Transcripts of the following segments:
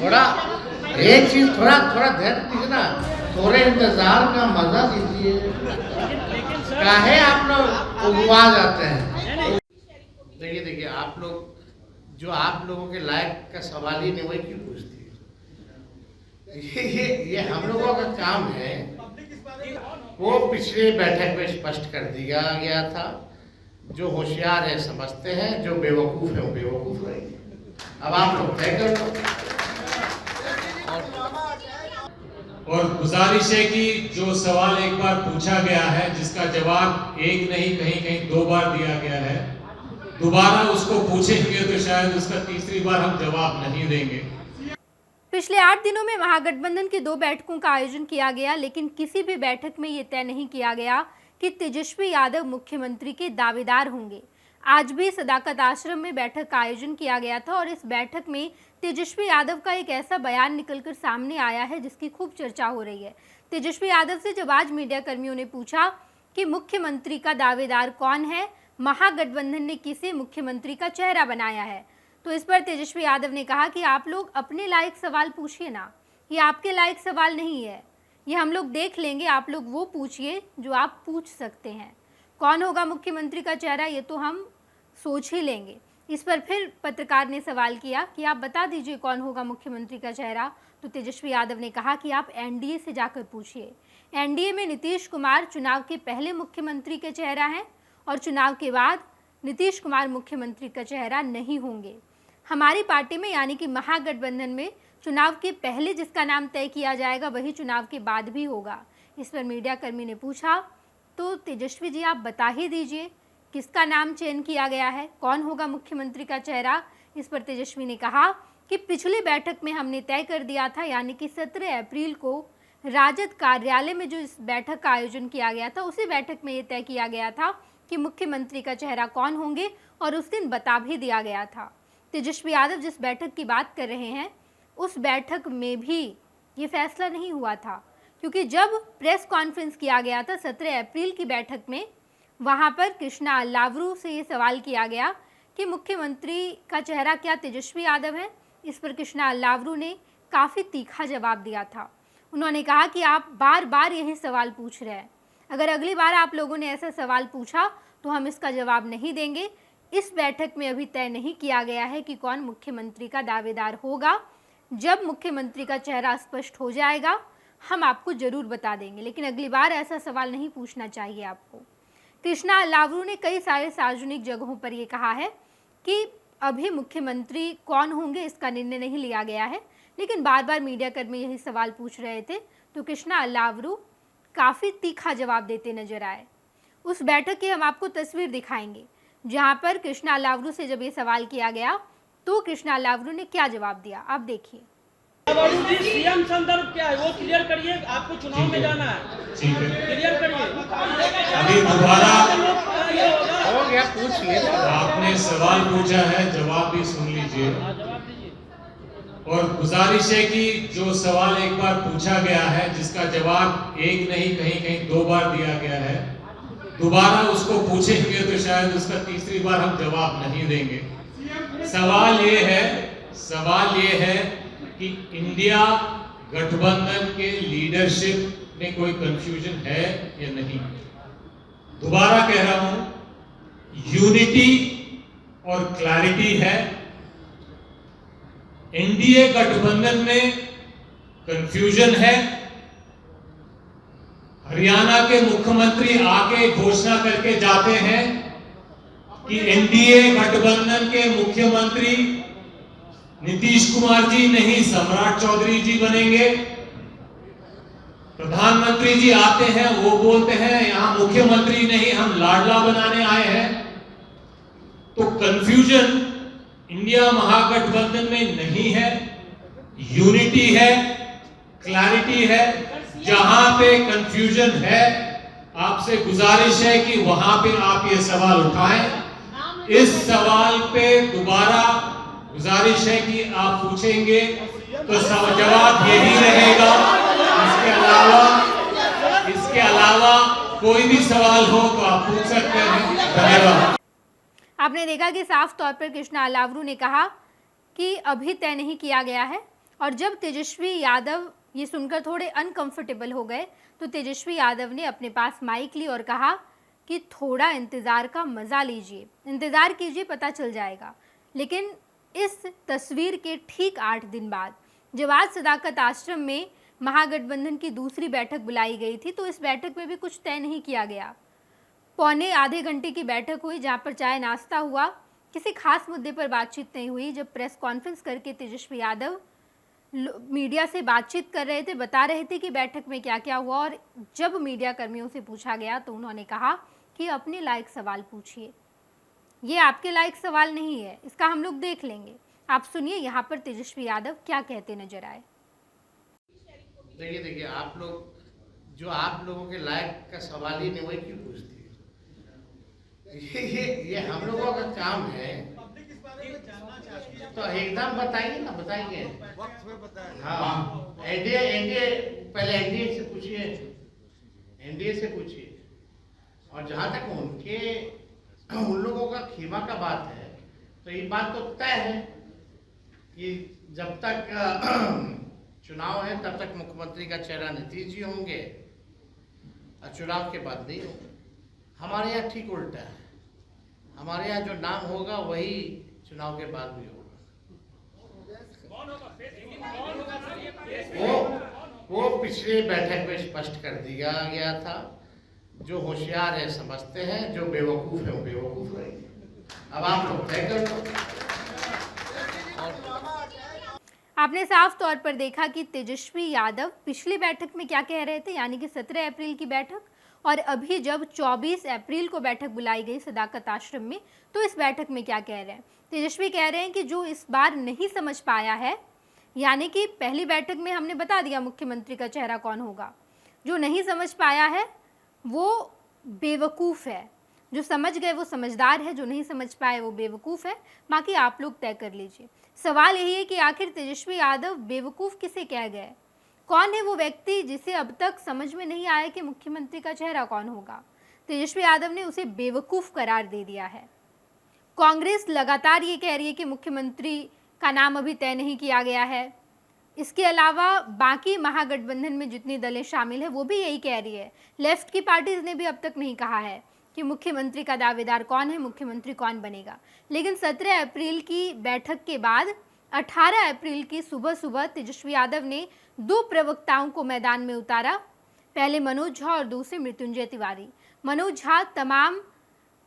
थोड़ा एक चीज थोड़ा थोड़ा धैर्य दीजिए ना, थोड़े इंतजार का मजा दीजिए। काहे आप लोग उगवा जाते हैं? देखिए देखिए, आप लोग जो आप लोगों के लायक का सवाल ही नहीं, वही क्यों पूछती है? ये हम लोगों का काम है। वो पिछली बैठक में स्पष्ट कर दिया गया था, जो होशियार है समझते हैं, जो बेवकूफ है वो बेवकूफ है। अब आप लोग तय कर लो। और गुजारिश है कि जो सवाल एक बार पूछा गया है, जिसका जवाब एक नहीं कहीं कहीं 2 बार दिया गया है, दोबारा उसको पूछेंगे तो शायद उसका तीसरी बार हम जवाब नहीं देंगे। पिछले 8 दिनों में महागठबंधन की 2 बैठकों का आयोजन किया गया, लेकिन किसी भी बैठक में ये तय नहीं किया गया कि तेजस्वी यादव मुख्यमंत्री के दावेदार होंगे। आज भी सदाकत आश्रम में बैठक का आयोजन किया गया था और इस बैठक में तेजस्वी यादव का एक ऐसा बयान निकलकर सामने आया है जिसकी खूब चर्चा हो रही है। तेजस्वी यादव से जब आज मीडिया कर्मियों ने पूछा कि मुख्यमंत्री का दावेदार कौन है, महागठबंधन ने किसे मुख्यमंत्री का चेहरा बनाया है, तो इस पर तेजस्वी यादव ने कहा कि आप लोग अपने लायक सवाल पूछिए ना, ये आपके लायक सवाल नहीं है, ये हम लोग देख लेंगे, आप लोग वो पूछिए जो आप पूछ सकते हैं। कौन होगा मुख्यमंत्री का चेहरा, ये तो हम सोच ही लेंगे। इस पर फिर पत्रकार ने सवाल किया कि आप बता दीजिए कौन होगा मुख्यमंत्री का चेहरा, तो तेजस्वी यादव ने कहा कि आप एनडीए से जाकर पूछिए। एनडीए में नीतीश कुमार चुनाव के पहले मुख्यमंत्री के चेहरा हैं और चुनाव के बाद नीतीश कुमार मुख्यमंत्री का चेहरा नहीं होंगे। हमारी पार्टी में यानी कि महागठबंधन में चुनाव के पहले जिसका नाम तय किया जाएगा वही चुनाव के बाद भी होगा। इस पर मीडिया कर्मी ने पूछा तो तेजस्वी जी आप बता ही दीजिए किसका नाम चयन किया गया है, कौन होगा मुख्यमंत्री का चेहरा। इस पर तेजस्वी ने कहा कि पिछली बैठक में हमने तय कर दिया था, यानी कि 17 अप्रैल को राजद कार्यालय में जो इस बैठक का आयोजन किया गया था, उसी बैठक में ये तय किया गया था कि मुख्यमंत्री का चेहरा कौन होंगे और उस दिन बता भी दिया गया था। तेजस्वी यादव जिस बैठक की बात कर रहे हैं उस बैठक में भी ये फैसला नहीं हुआ था, क्योंकि जब प्रेस कॉन्फ्रेंस किया गया था 17 अप्रैल की बैठक में, वहां पर कृष्णा अल्लावरू से ये सवाल किया गया कि मुख्यमंत्री का चेहरा क्या तेजस्वी यादव है। इस पर कृष्णा अल्लावरू ने काफ़ी तीखा जवाब दिया था। उन्होंने कहा कि आप बार बार यही सवाल पूछ रहे हैं, अगर अगली बार आप लोगों ने ऐसा सवाल पूछा तो हम इसका जवाब नहीं देंगे। इस बैठक में अभी तय नहीं किया गया है कि कौन मुख्यमंत्री का दावेदार होगा। जब मुख्यमंत्री का चेहरा स्पष्ट हो जाएगा हम आपको जरूर बता देंगे, लेकिन अगली बार ऐसा सवाल नहीं पूछना चाहिए आपको। कृष्णा अल्लावरू ने कई सारे सार्वजनिक जगहों पर यह कहा है कि अभी मुख्यमंत्री कौन होंगे इसका निर्णय नहीं लिया गया है, लेकिन बार बार मीडिया कर्मी यही सवाल पूछ रहे थे तो कृष्णा अल्लावरू काफ़ी तीखा जवाब देते नजर आए। उस बैठक की हम आपको तस्वीर दिखाएंगे जहां पर कृष्णा अल्लावरू से जब ये सवाल किया गया तो कृष्णा अल्लावरू ने क्या जवाब दिया, आप देखिए। सीएम संदर्भ क्या है वो क्लियर करिए, आपको चुनाव में जाना है, क्लियर करिए। अभी दोबारा हो गया, पूछ लिए। आपने सवाल पूछा है, जवाब भी सुन लीजिए। और गुजारिश है कि जो सवाल एक बार पूछा गया है, जिसका जवाब एक नहीं कहीं कहीं 2 बार दिया गया है, दोबारा उसको पूछेंगे तो शायद उसका तीसरी बार हम जवाब नहीं देंगे। सवाल ये है कि इंडिया गठबंधन के लीडरशिप में कोई कंफ्यूजन है या नहीं। दोबारा कह रहा हूं, यूनिटी और क्लैरिटी है। एनडीए गठबंधन में कंफ्यूजन है। हरियाणा के मुख्यमंत्री आके घोषणा करके जाते हैं कि एनडीए गठबंधन के मुख्यमंत्री नीतीश कुमार जी नहीं सम्राट चौधरी जी बनेंगे। प्रधानमंत्री जी आते हैं, वो बोलते हैं यहां मुख्यमंत्री नहीं हम लाडला बनाने आए हैं। तो कंफ्यूजन इंडिया महागठबंधन में नहीं है, यूनिटी है, क्लैरिटी है। जहां पे कंफ्यूजन है आपसे गुजारिश है कि वहां पे आप ये सवाल उठाएं। इस सवाल पे दोबारा गुजारिश है कि आप पूछेंगे तो जवाब यही रहेगा। इसके अलावा कोई भी सवाल हो तो आप पूछ सकते हैं। धन्यवाद। आपने देखा कि साफ तौर पर कृष्णा अल्लावरू ने कहा कि अभी तय नहीं किया गया है और जब तेजस्वी यादव ये सुनकर थोड़े अनकंफर्टेबल हो गए तो तेजस्वी यादव ने अपने पास माइक ली और कहा कि थोड़ा इंतज़ार का मज़ा लीजिए, इंतज़ार कीजिए, पता चल जाएगा। लेकिन इस तस्वीर के ठीक 8 दिन बाद जब आज सदाकत आश्रम में महागठबंधन की दूसरी बैठक बुलाई गई थी तो इस बैठक में भी कुछ तय नहीं किया गया। पौने आधे घंटे की बैठक हुई जहां पर चाय नाश्ता हुआ, किसी खास मुद्दे पर बातचीत नहीं हुई। जब प्रेस कॉन्फ्रेंस करके तेजस्वी यादव मीडिया से बातचीत कर रहे थे, बता रहे थे कि बैठक में क्या क्या हुआ, और जब मीडिया कर्मियों से पूछा गया तो उन्होंने कहा कि अपने लायक सवाल पूछिए, ये आपके लायक सवाल नहीं है, इसका हम लोग देख लेंगे। आप सुनिए यहाँ पर तेजस्वी यादव क्या कहते नजर आए। देखिए आप लोग जो आप लोगों के लायक का सवाल ही नहीं, वही क्यों पूछती है? ये हम लोगों का काम है, तो एकदम बताइए ना, बताइए। हाँ, एनडीए पहले एनडीए से पूछिए, एनडीए से पूछिए। और जहाँ तक उन लोगों का खीमा का बात है, तो ये बात तो तय है कि जब तक चुनाव है तब तक मुख्यमंत्री का चेहरा नीतीश जी होंगे और चुनाव के बाद नहीं होंगे। हमारे यहाँ ठीक उल्टा है, हमारे यहाँ जो नाम होगा वही चुनाव के बाद भी होगा। वो पिछली बैठक में स्पष्ट कर दिया गया था। जो होशियार है समझते हैं, जो बेवकूफ है वो बेवकूफ रहेंगे। अब आप लोग तय कर लो। आपने साफ तौर पर देखा कि तेजस्वी यादव पिछली बैठक में क्या कह रहे थे, यानी कि 17 अप्रैल की बैठक, और अभी जब 24 अप्रैल को बैठक बुलाई गई सदाकत आश्रम में, तो इस बैठक में क्या कह रहे हैं। तेजस्वी कह रहे हैं कि जो इस बार नहीं समझ पाया है, यानी कि पहली बैठक में हमने बता दिया मुख्यमंत्री का चेहरा कौन होगा, जो नहीं समझ पाया है वो बेवकूफ़ है, जो समझ गए वो समझदार है, जो नहीं समझ पाए वो बेवकूफ़ है। बाकी आप लोग तय कर लीजिए। सवाल यही है कि आखिर तेजस्वी यादव बेवकूफ़ किसे कह गए? कौन है वो व्यक्ति जिसे अब तक समझ में नहीं आया कि मुख्यमंत्री का चेहरा कौन होगा? तेजस्वी यादव ने उसे बेवकूफ़ करार दे दिया है। कांग्रेस लगातार ये कह रही है कि मुख्यमंत्री का नाम अभी तय नहीं किया गया है। इसके अलावा बाकी महागठबंधन में जितनी दलें शामिल हैं वो भी यही कह रही है। लेफ्ट की पार्टीज ने भी अब तक नहीं कहा है कि मुख्यमंत्री का दावेदार कौन है, मुख्यमंत्री कौन बनेगा। लेकिन 17 अप्रैल की बैठक के बाद 18 अप्रैल की सुबह सुबह तेजस्वी यादव ने 2 प्रवक्ताओं को मैदान में उतारा। पहले मनोज झा और दूसरे मृत्युंजय तिवारी। मनोज झा तमाम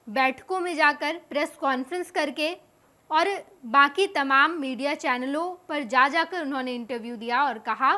बैठकों में जाकर प्रेस कॉन्फ्रेंस करके और बाकी तमाम मीडिया चैनलों पर जाकर उन्होंने इंटरव्यू दिया और कहा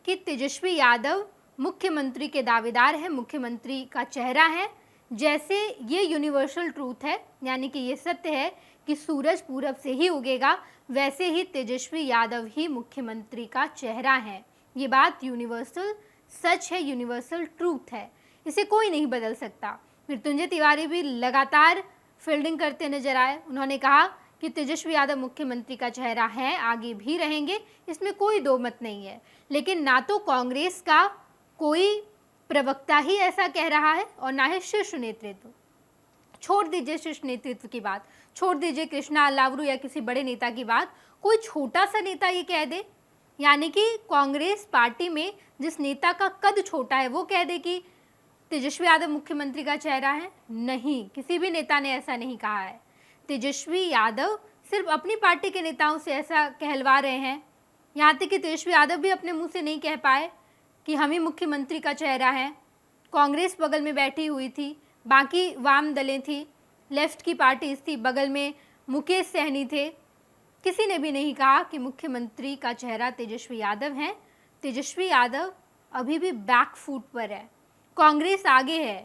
कि तेजस्वी यादव मुख्यमंत्री के दावेदार हैं, मुख्यमंत्री का चेहरा है। जैसे ये यूनिवर्सल ट्रूथ है, यानी कि ये सत्य है कि सूरज पूरब से ही उगेगा, वैसे ही तेजस्वी यादव ही मुख्यमंत्री का चेहरा है। ये बात यूनिवर्सल सच है, यूनिवर्सल ट्रूथ है, इसे कोई नहीं बदल सकता। मृत्युंजय तिवारी भी लगातार फील्डिंग करते नजर आए। उन्होंने कहा कि तेजस्वी यादव मुख्यमंत्री का चेहरा है, आगे भी रहेंगे, इसमें कोई दो मत नहीं है। लेकिन ना तो कांग्रेस का कोई प्रवक्ता ही ऐसा कह रहा है और ना ही शीर्ष नेतृत्व। छोड़ दीजिए शीर्ष नेतृत्व की बात, छोड़ दीजिए कृष्णा अल्लावरू या किसी बड़े नेता की बात, कोई छोटा सा नेता ये कह दे, यानी कि कांग्रेस पार्टी में जिस नेता का कद छोटा है वो कह दे कि तेजस्वी यादव मुख्यमंत्री का चेहरा है। नहीं, किसी भी नेता ने ऐसा नहीं कहा है। तेजस्वी यादव सिर्फ अपनी पार्टी के नेताओं से ऐसा कहलवा रहे हैं। यहाँ तक कि तेजस्वी यादव भी अपने मुंह से नहीं कह पाए कि हम ही मुख्यमंत्री का चेहरा है। कांग्रेस बगल में बैठी हुई थी, बाकी वाम दलें थी, लेफ्ट की पार्टीज थी, बगल में मुकेश सहनी थे। किसी ने भी नहीं कहा कि मुख्यमंत्री का चेहरा तेजस्वी यादव हैं। तेजस्वी यादव अभी भी बैक फुट पर है, कांग्रेस आगे है।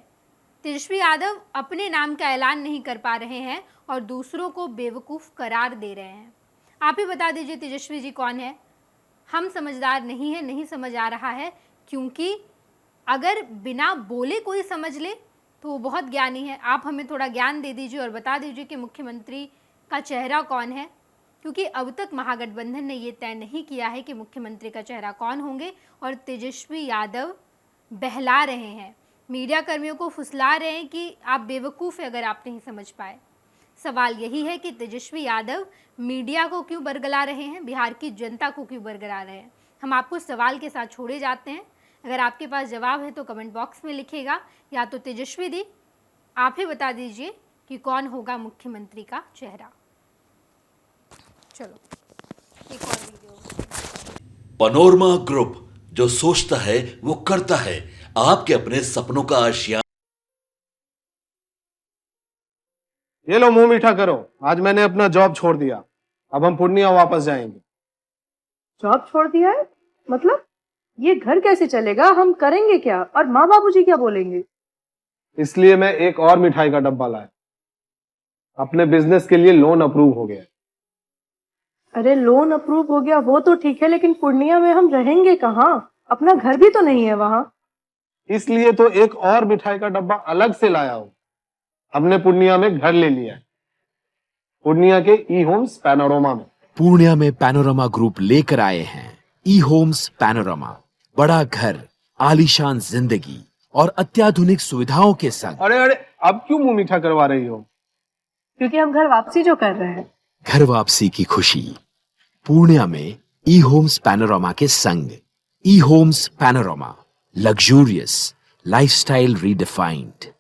तेजस्वी यादव अपने नाम का ऐलान नहीं कर पा रहे हैं और दूसरों को बेवकूफ़ करार दे रहे हैं। आप ही बता दीजिए तेजस्वी जी कौन है? हम समझदार नहीं है, नहीं समझ आ रहा है, क्योंकि अगर बिना बोले कोई समझ ले तो वो बहुत ज्ञानी है। आप हमें थोड़ा ज्ञान दे दीजिए और बता दीजिए कि मुख्यमंत्री का चेहरा कौन है, क्योंकि अब तक महागठबंधन ने ये तय नहीं किया है कि मुख्यमंत्री का चेहरा कौन होंगे और तेजस्वी यादव बहला रहे हैं, मीडिया कर्मियों को फुसला रहे हैं कि आप बेवकूफ़ है अगर आप नहीं समझ पाए। सवाल यही है कि तेजस्वी यादव मीडिया को क्यों बरगला रहे हैं, बिहार की जनता को क्यों बरगला रहे हैं। हम आपको सवाल के साथ छोड़े जाते हैं। अगर आपके पास जवाब है तो कमेंट बॉक्स में लिखिएगा, या तो तेजस्वी दी आप ही बता दीजिए कि कौन होगा मुख्यमंत्री का चेहरा। चलो एक और वीडियो। पैनोरमा ग्रुप, जो सोचता है वो करता है। आपके अपने सपनों का आशिया। ये लो मुंह मीठा करो, आज मैंने अपना जॉब छोड़ दिया। अब हम पूर्णिया वापस जाएंगे। जॉब छोड़ दिया है? मतलब ये घर कैसे चलेगा, हम करेंगे क्या, और माँ बाबूजी क्या बोलेंगे? इसलिए मैं एक और मिठाई का डब्बा लाया। अपने बिजनेस के लिए लोन अप्रूव हो गया। अरे लोन अप्रूव हो गया वो तो ठीक है, लेकिन पूर्णिया में हम रहेंगे कहाँ? अपना घर भी तो नहीं है वहाँ। इसलिए तो एक और मिठाई का डब्बा अलग से लाया हूँ। हमने पूर्णिया में घर ले लिया है, पूर्णिया के ई होम्स पैनोरमा में। पूर्णिया में पैनोरमा ग्रुप लेकर आए हैं ई होम्स पैनोरमा। बड़ा घर, आलीशान जिंदगी और अत्याधुनिक सुविधाओं के संग। अरे अब क्यों मुंह मीठा करवा रही हो? क्योंकि हम घर वापसी जो कर रहे हैं। घर वापसी की खुशी पूर्णिया में ई होम्स पैनोरमा के संग। ई Homes Panorama, luxurious lifestyle redefined.